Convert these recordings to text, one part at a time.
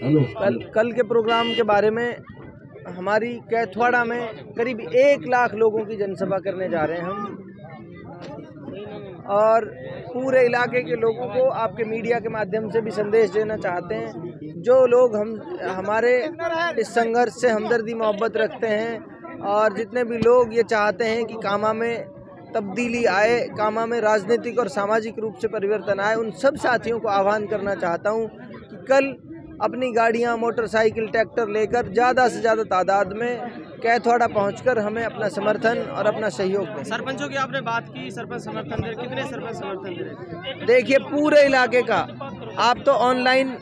कल के प्रोग्राम के बारे में, हमारी कैथवाड़ा में करीब 1 लाख लोगों की जनसभा करने जा रहे हैं हम, और पूरे इलाके के लोगों को आपके मीडिया के माध्यम से भी संदेश देना चाहते हैं। जो लोग हमारे इस संघर्ष से हमदर्दी मोहब्बत रखते हैं और जितने भी लोग ये चाहते हैं कि कामा में तब्दीली आए, कामा में राजनीतिक और सामाजिक रूप से परिवर्तन आए, उन सब साथियों को आह्वान करना चाहता हूं कि कल अपनी गाड़ियां, मोटरसाइकिल, ट्रैक्टर लेकर ज़्यादा से ज़्यादा तादाद में कैथवाड़ा पहुंचकर हमें अपना समर्थन और अपना सहयोग दें। सरपंचों की आपने बात की, सरपंच समर्थन दे, कितने सरपंच समर्थन दे रहे? देखिए, पूरे इलाके का आप तो ऑनलाइन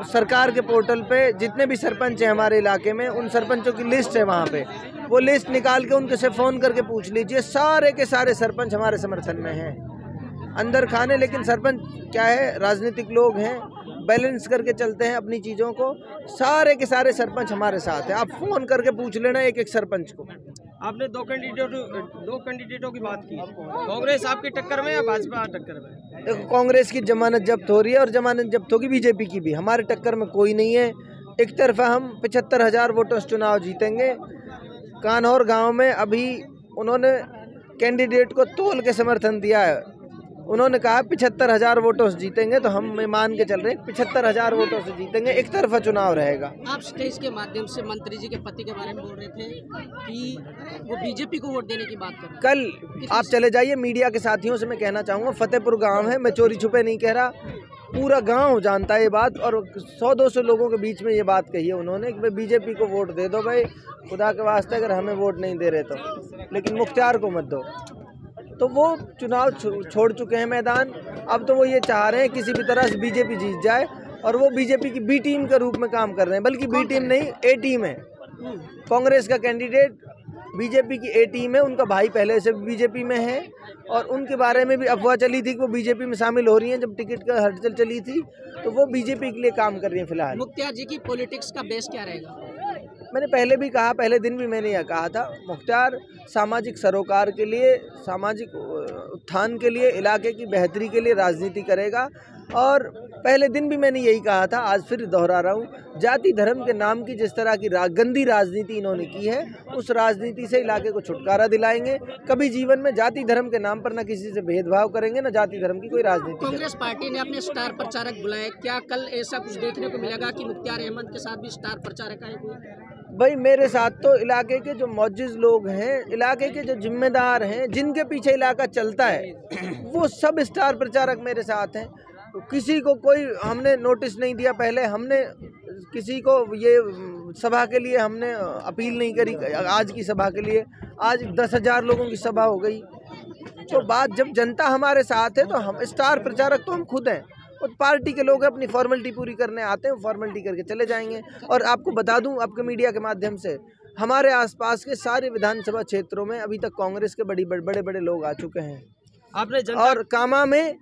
सरकार के पोर्टल पे जितने भी सरपंच हैं हमारे इलाके में, उन सरपंचों की लिस्ट है वहाँ पे, वो लिस्ट निकाल के उनके से फ़ोन करके पूछ लीजिए। सारे के सारे सरपंच हमारे समर्थन में हैं, अंदर खाने। लेकिन सरपंच क्या है, राजनीतिक लोग हैं, बैलेंस करके चलते हैं अपनी चीज़ों को। सारे के सारे सरपंच हमारे साथ हैं, आप फ़ोन करके पूछ लेना एक एक सरपंच को। आपने दो कैंडिडेटों की बात की, कांग्रेस आपकी टक्कर में या भाजपा टक्कर में? देखो, कांग्रेस की जमानत जब्त हो रही है और जमानत जब्त होगी बीजेपी की भी। हमारे टक्कर में कोई नहीं है। एक तरफा हम 75,000 वोटों से चुनाव जीतेंगे। कान्हौर गांव में अभी उन्होंने कैंडिडेट को तोल के समर्थन दिया है। उन्होंने कहा 75,000 वोटों से जीतेंगे, तो हम मान के चल रहे हैं 75,000 वोटों से जीतेंगे। एक तरफा चुनाव रहेगा। आप स्टेज के माध्यम से मंत्री जी के पति के बारे में बोल रहे थे कि वो बीजेपी को वोट देने की बात कर रहे हैं। कल आप चले जाइए, मीडिया के साथियों से मैं कहना चाहूँगा, फतेहपुर गांव है, मैं चोरी छुपे नहीं कह रहा, पूरा गांव जानता है ये बात, और 100-200 लोगों के बीच में ये बात कही है उन्होंने कि भाई बीजेपी को वोट दे दो भाई, खुदा के वास्ते अगर हमें वोट नहीं दे रहे तो, लेकिन मुख्तार को मत दो। तो वो चुनाव छोड़ चुके हैं मैदान। अब तो वो ये चाह रहे हैं किसी भी तरह से बीजेपी जीत जाए, और वो बीजेपी की बी टीम के रूप में काम कर रहे हैं, बल्कि बी टीम नहीं, ए टीम है। कांग्रेस का कैंडिडेट बीजेपी की ए टीम है, उनका भाई पहले से बीजेपी में है, और उनके बारे में भी अफवाह चली थी कि वो बीजेपी में शामिल हो रही हैं। जब टिकट का हलचल चली थी तो वो बीजेपी के लिए काम कर रही हैं फिलहाल। मुख्तार जी की पॉलिटिक्स का बेस क्या रहेगा? मैंने पहले भी कहा, पहले दिन भी मैंने यह कहा था, मुख्तार सामाजिक सरोकार के लिए, सामाजिक उत्थान के लिए, इलाके की बेहतरी के लिए राजनीति करेगा। और पहले दिन भी मैंने यही कहा था, आज फिर दोहरा रहा हूँ, जाति धर्म के नाम की जिस तरह की गंदी राजनीति इन्होंने की है, उस राजनीति से इलाके को छुटकारा दिलाएंगे। कभी जीवन में जाति धर्म के नाम पर न किसी से भेदभाव करेंगे, न जाति धर्म की कोई राजनीति। कांग्रेस पार्टी ने अपने स्टार प्रचारक बुलाए, क्या कल ऐसा कुछ देखने को मिलेगा कि मुख्तार अहमद के साथ भी स्टार प्रचारक आए? भाई, मेरे साथ तो इलाके के जो मौजूद लोग हैं, इलाके के जो जिम्मेदार हैं, जिनके पीछे इलाका चलता है, वो सब स्टार प्रचारक मेरे साथ हैं। तो किसी को कोई हमने नोटिस नहीं दिया, पहले हमने किसी को ये सभा के लिए हमने अपील नहीं करी। आज की सभा के लिए आज 10,000 लोगों की सभा हो गई। तो बात जब जनता हमारे साथ है तो हम स्टार प्रचारक तो हम खुद हैं, और पार्टी के लोग अपनी फॉर्मेलिटी पूरी करने आते हैं, फॉर्मेलिटी करके चले जाएंगे। और आपको बता दूं, आपके मीडिया के माध्यम से, हमारे आसपास के सारे विधानसभा क्षेत्रों में अभी तक कांग्रेस के बड़े बड़े लोग आ चुके हैं। आपने और कामा में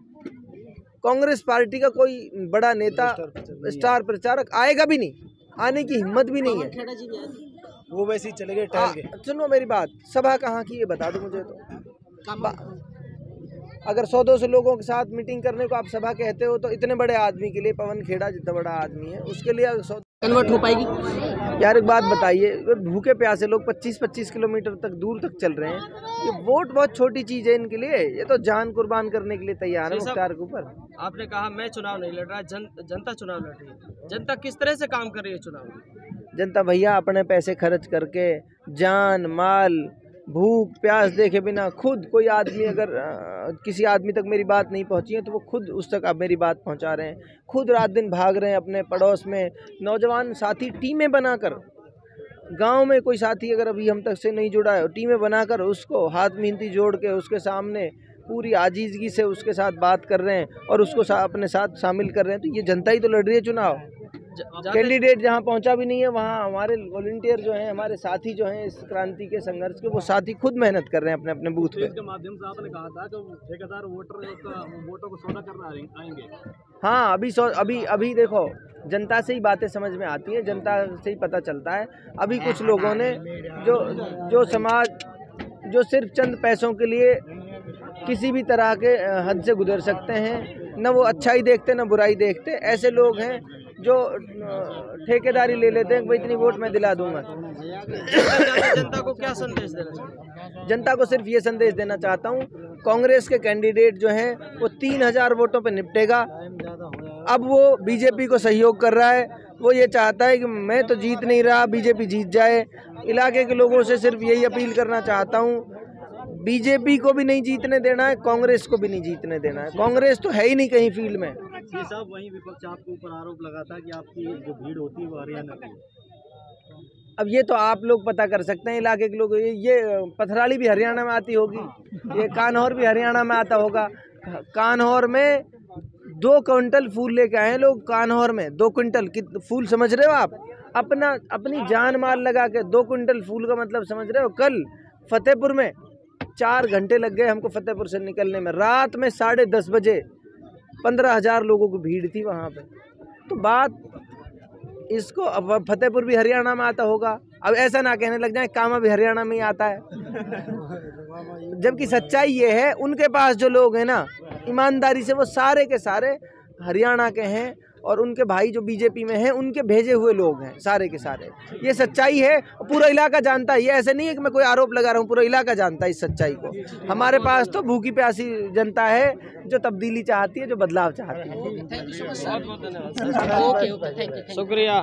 कांग्रेस पार्टी का कोई बड़ा नेता स्टार प्रचारक आएगा भी नहीं, आने की हिम्मत भी नहीं है। वो वैसे ही चले गए। सुनो मेरी बात, सभा कहाँ की ये बता दो मुझे तो। अगर 100-200 लोगों के साथ मीटिंग करने को आप सभा कहते हो, तो इतने बड़े आदमी के लिए, पवन खेड़ा जितना बड़ा आदमी है, उसके लिए कन्वर्ट हो पाएगी? यार एक बात बताइए, भूखे प्यासे लोग 25-25 किलोमीटर तक दूर तक चल रहे हैं, ये वोट बहुत छोटी चीज़ है इनके लिए। ये तो जान कुर्बान करने के लिए तैयार है मुख्तार के ऊपर। आपने कहा मैं चुनाव नहीं लड़ रहा, जनता चुनाव लड़ रही है। जनता किस तरह से काम कर रही है चुनाव? जनता भैया अपने पैसे खर्च करके, जान माल, भूख प्यास देखे बिना, खुद कोई आदमी अगर किसी आदमी तक मेरी बात नहीं पहुंची है तो वो खुद उस तक आप मेरी बात पहुंचा रहे हैं। खुद रात दिन भाग रहे हैं अपने पड़ोस में, नौजवान साथी टीमें बनाकर, गांव में कोई साथी अगर अभी हम तक से नहीं जुड़ा है, टीमें बनाकर उसको हाथ मिहनती जोड़ के उसके सामने पूरी आजीजगी से उसके साथ बात कर रहे हैं और उसको अपने साथ शामिल कर रहे हैं। तो ये जनता ही तो लड़ रही है चुनाव। कैंडिडेट जहां पहुंचा भी नहीं है, वहां हमारे वॉलंटियर जो हैं, हमारे साथी जो हैं इस क्रांति के संघर्ष के, वो साथी खुद मेहनत कर रहे हैं अपने अपने बूथ पे। इसके माध्यम से आपने कहा था कि ठेकेदार वोटों को सौदा करने आएंगे। हाँ, अभी देखो, जनता से ही बातें समझ में आती हैं, जनता से ही पता चलता है। अभी कुछ लोगों ने जो समाज, जो सिर्फ चंद पैसों के लिए किसी भी तरह के हद से गुजर सकते हैं, न वो अच्छाई देखते न बुराई देखते, ऐसे लोग हैं जो ठेकेदारी ले लेते हैं कि भाई इतनी वोट मैं दिला दूंगा। जनता को क्या संदेश देना चाहिए? जनता को सिर्फ ये संदेश देना चाहता हूँ, कांग्रेस के कैंडिडेट जो हैं वो 3000 वोटों पे निपटेगा। अब वो बीजेपी को सहयोग कर रहा है, वो ये चाहता है कि मैं तो जीत नहीं रहा, बीजेपी जीत जाए। इलाके के लोगों से सिर्फ यही अपील करना चाहता हूँ, बीजेपी को भी नहीं जीतने देना है, कांग्रेस को भी नहीं जीतने देना है। कांग्रेस तो है ही नहीं कहीं फील्ड में। ये सब वही विपक्ष आपके ऊपर आरोप लगाता है कि आपकी जो भीड़ होती है वो हरियाणा की। अब ये तो आप लोग पता कर सकते हैं, इलाके के लोग। ये पथराली भी हरियाणा में आती होगी, ये कान्हौर भी हरियाणा में आता होगा। कान्हौर में 2 क्विंटल फूल लेके आए हैं लोग, कान्हौर में 2 क्विंटल फूल, समझ रहे हो आप? अपनी जान माल लगा के 2 क्विंटल फूल का मतलब समझ रहे हो? कल फतेहपुर में 4 घंटे लग गए हमको फतेहपुर से निकलने में। रात में 10:30 बजे 15,000 लोगों की भीड़ थी वहाँ पे। तो बात इसको, अब फतेहपुर भी हरियाणा में आता होगा, अब ऐसा ना कहने लग जाए कामा भी हरियाणा में ही आता है। जबकि सच्चाई ये है, उनके पास जो लोग हैं ना, ईमानदारी से वो सारे के सारे हरियाणा के हैं, और उनके भाई जो बीजेपी में हैं उनके भेजे हुए लोग हैं सारे के सारे। ये सच्चाई है, पूरा इलाका जानता है। ये ऐसे नहीं है कि मैं कोई आरोप लगा रहा हूँ, पूरा इलाका जानता है इस सच्चाई को। हमारे पास तो भूखी प्यासी जनता है जो तब्दीली चाहती है, जो बदलाव चाहती है। Thank you so much. बहुत बहुत धन्यवाद। Okay, thank you. शुक्रिया।